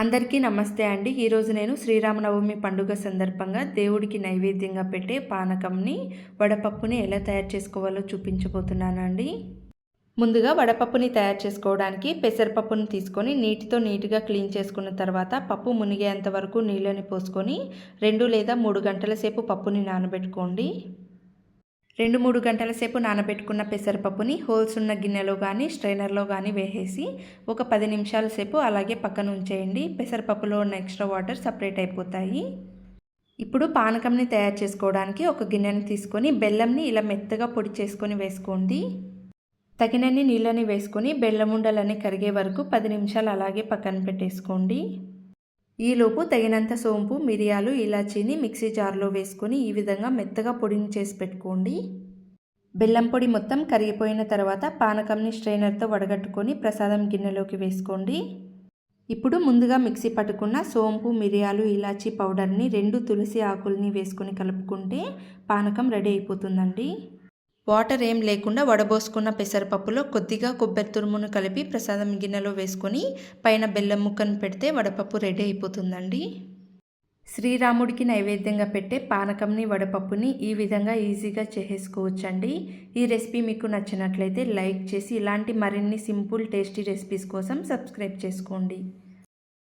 అందరికీ నమస్తే అండి. ఈరోజు నేను శ్రీరామనవమి పండుగ సందర్భంగా దేవుడికి నైవేద్యంగా పెట్టే పానకంని, వడపప్పుని ఎలా తయారు చేసుకోవాలో చూపించబోతున్నానండి. ముందుగా వడపప్పుని తయారు చేసుకోవడానికి పెసరపప్పుని తీసుకొని నీటితో నీట్గా క్లీన్ చేసుకున్న తర్వాత పప్పు మునిగేంత వరకు నీళ్ళని పోసుకొని 2 లేదా 3 గంటల సేపు పప్పుని నానబెట్టుకోండి. 2-3 గంటల సేపు నానబెట్టుకున్న పెసరపప్పుని హోల్స్ ఉన్న గిన్నెలో కానీ స్ట్రైనర్లో కానీ వేసేసి ఒక 10 నిమిషాల సేపు అలాగే పక్కన ఉంచేయండి. పెసరపప్పులో ఉన్న ఎక్స్ట్రా వాటర్ సపరేట్ అయిపోతాయి. ఇప్పుడు పానకంని తయారు చేసుకోవడానికి ఒక గిన్నెని తీసుకొని బెల్లంని ఇలా మెత్తగా పొడి చేసుకొని వేసుకోండి. తగినన్ని నీళ్ళని వేసుకొని బెల్లం ఉండలని కరిగే వరకు 10 నిమిషాలు అలాగే పక్కన పెట్టేసుకోండి. ఈలోపు తగినంత సోంపు, మిరియాలు, ఇలాచీని మిక్సీ జార్లో వేసుకొని ఈ విధంగా మెత్తగా పొడిని చేసి పెట్టుకోండి. బెల్లం పొడి మొత్తం కరిగిపోయిన తర్వాత పానకంని స్ట్రైనర్తో వడగట్టుకొని ప్రసాదం గిన్నెలోకి వేసుకోండి. ఇప్పుడు ముందుగా మిక్సీ పట్టుకున్న సోంపు, మిరియాలు, ఇలాచీ పౌడర్ని 2 తులసి ఆకుల్ని వేసుకొని కలుపుకుంటే పానకం రెడీ అయిపోతుందండి. వాటర్ ఏం లేకుండా వడబోసుకున్న పెసరపప్పులో కొద్దిగా కొబ్బరి తురుమును కలిపి ప్రసాదం గిన్నెలో వేసుకొని పైన బెల్లం ముక్కను పెడితే వడపప్పు రెడీ అయిపోతుందండి. శ్రీరాముడికి నైవేద్యంగా పెట్టే పానకంని, వడపప్పుని ఈ విధంగా ఈజీగా చేసేసుకోవచ్చండి. ఈ రెసిపీ మీకు నచ్చినట్లయితే లైక్ చేసి ఇలాంటి మరిన్ని సింపుల్ టేస్టీ రెసిపీస్ కోసం సబ్స్క్రైబ్ చేసుకోండి.